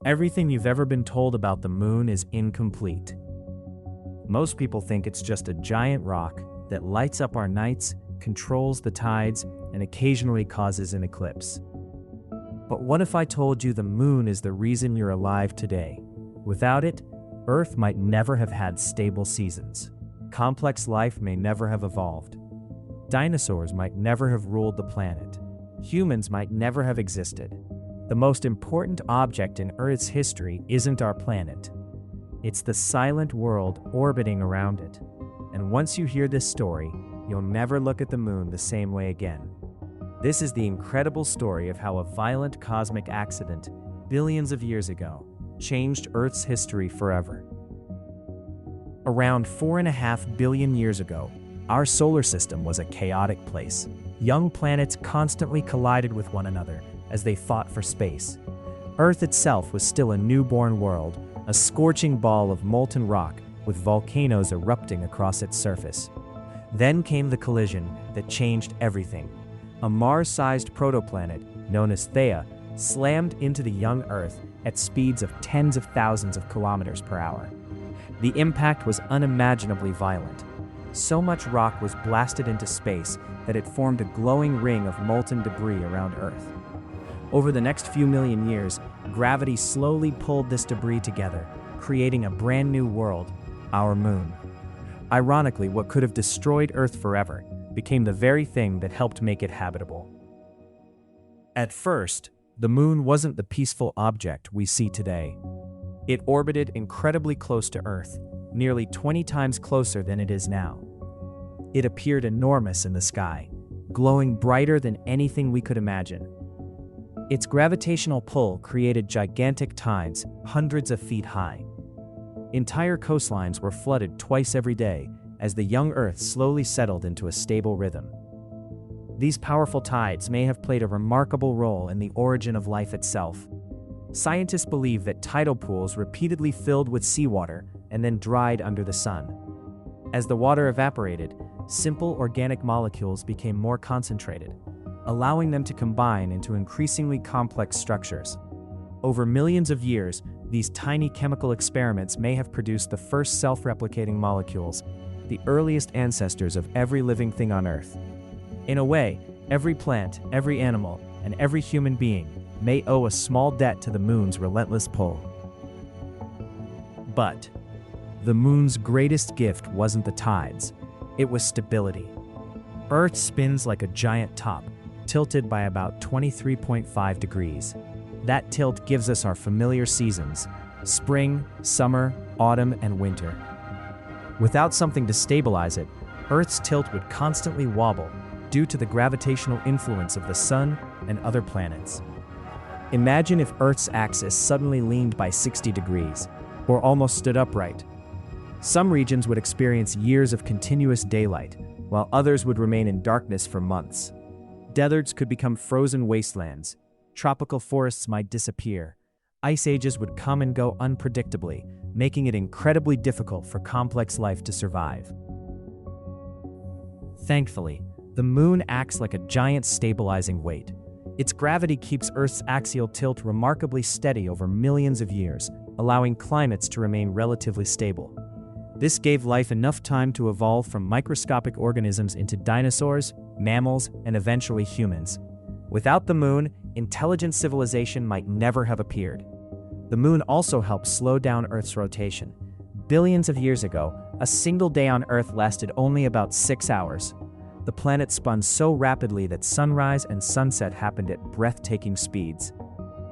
Everything you've ever been told about the moon is incomplete. Most people think it's just a giant rock that lights up our nights, controls the tides, and occasionally causes an eclipse. But what if I told you the moon is the reason you're alive today? Without it, Earth might never have had stable seasons. Complex life may never have evolved. Dinosaurs might never have ruled the planet. Humans might never have existed. The most important object in Earth's history isn't our planet. It's the silent world orbiting around it. And once you hear this story, you'll never look at the moon the same way again. This is the incredible story of how a violent cosmic accident, billions of years ago, changed Earth's history forever. Around 4.5 billion years ago, our solar system was a chaotic place. Young planets constantly collided with one another as they fought for space. Earth itself was still a newborn world, a scorching ball of molten rock with volcanoes erupting across its surface. Then came the collision that changed everything. A Mars-sized protoplanet known as Theia slammed into the young Earth at speeds of tens of thousands of kilometers per hour. The impact was unimaginably violent. So much rock was blasted into space that it formed a glowing ring of molten debris around Earth. Over the next few million years, gravity slowly pulled this debris together, creating a brand new world, our moon. Ironically, what could have destroyed Earth forever became the very thing that helped make it habitable. At first, the moon wasn't the peaceful object we see today. It orbited incredibly close to Earth, nearly 20 times closer than it is now. It appeared enormous in the sky, glowing brighter than anything we could imagine. Its gravitational pull created gigantic tides hundreds of feet high. Entire coastlines were flooded twice every day as the young Earth slowly settled into a stable rhythm. These powerful tides may have played a remarkable role in the origin of life itself. Scientists believe that tidal pools repeatedly filled with seawater and then dried under the sun. As the water evaporated, simple organic molecules became more concentrated, allowing them to combine into increasingly complex structures. Over millions of years, these tiny chemical experiments may have produced the first self-replicating molecules, the earliest ancestors of every living thing on Earth. In a way, every plant, every animal, and every human being may owe a small debt to the moon's relentless pull. But the moon's greatest gift wasn't the tides, it was stability. Earth spins like a giant top, tilted by about 23.5 degrees. That tilt gives us our familiar seasons: spring, summer, autumn, and winter. Without something to stabilize it, Earth's tilt would constantly wobble due to the gravitational influence of the sun and other planets. Imagine if Earth's axis suddenly leaned by 60 degrees, or almost stood upright. Some regions would experience years of continuous daylight, while others would remain in darkness for months. Deserts could become frozen wastelands. Tropical forests might disappear. Ice ages would come and go unpredictably, making it incredibly difficult for complex life to survive. Thankfully, the moon acts like a giant stabilizing weight. Its gravity keeps Earth's axial tilt remarkably steady over millions of years, allowing climates to remain relatively stable. This gave life enough time to evolve from microscopic organisms into dinosaurs, mammals, and eventually humans. Without the moon, intelligent civilization might never have appeared. The moon also helped slow down Earth's rotation. Billions of years ago, a single day on Earth lasted only about 6 hours. The planet spun so rapidly that sunrise and sunset happened at breathtaking speeds.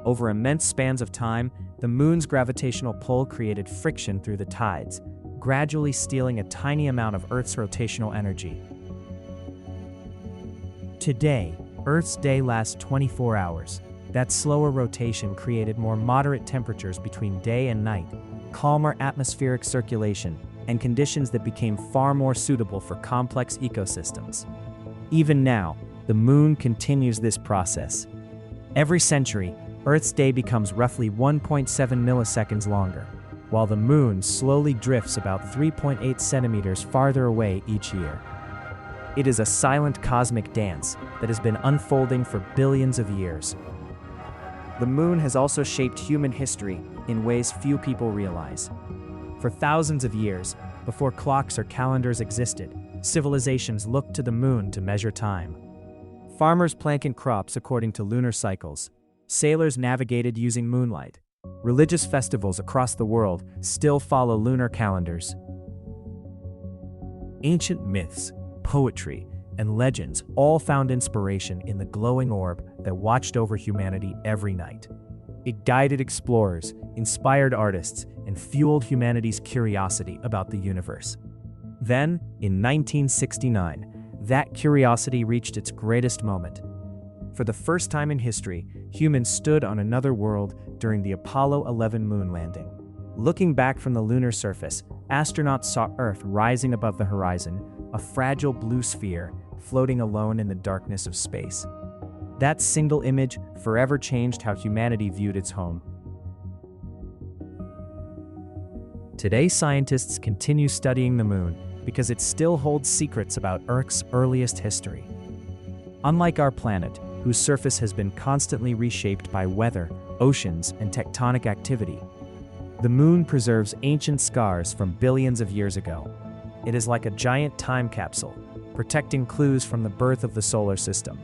Over immense spans of time, the moon's gravitational pull created friction through the tides, gradually stealing a tiny amount of Earth's rotational energy. Today, Earth's day lasts 24 hours. That slower rotation created more moderate temperatures between day and night, calmer atmospheric circulation, and conditions that became far more suitable for complex ecosystems. Even now, the moon continues this process. Every century, Earth's day becomes roughly 1.7 milliseconds longer, while the moon slowly drifts about 3.8 centimeters farther away each year. It is a silent cosmic dance that has been unfolding for billions of years. The moon has also shaped human history in ways few people realize. For thousands of years, before clocks or calendars existed, civilizations looked to the moon to measure time. Farmers planted crops according to lunar cycles. Sailors navigated using moonlight. Religious festivals across the world still follow lunar calendars. Ancient myths, poetry, and legends all found inspiration in the glowing orb that watched over humanity every night. It guided explorers, inspired artists, and fueled humanity's curiosity about the universe. Then, in 1969, that curiosity reached its greatest moment. For the first time in history, humans stood on another world during the Apollo 11 moon landing. Looking back from the lunar surface, astronauts saw Earth rising above the horizon, a fragile blue sphere floating alone in the darkness of space. That single image forever changed how humanity viewed its home. Today, scientists continue studying the moon because it still holds secrets about Earth's earliest history. Unlike our planet, whose surface has been constantly reshaped by weather, oceans, and tectonic activity, the moon preserves ancient scars from billions of years ago. It is like a giant time capsule, protecting clues from the birth of the solar system.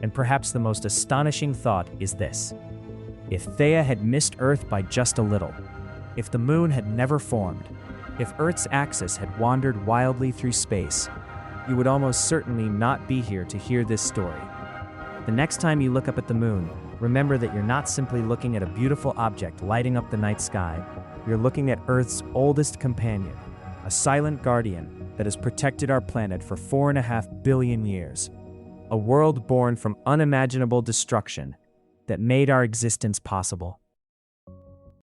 And perhaps the most astonishing thought is this: if Theia had missed Earth by just a little, if the moon had never formed, if Earth's axis had wandered wildly through space, you would almost certainly not be here to hear this story. The next time you look up at the moon, remember that you're not simply looking at a beautiful object lighting up the night sky. You're looking at Earth's oldest companion, a silent guardian that has protected our planet for 4.5 billion years. A world born from unimaginable destruction that made our existence possible.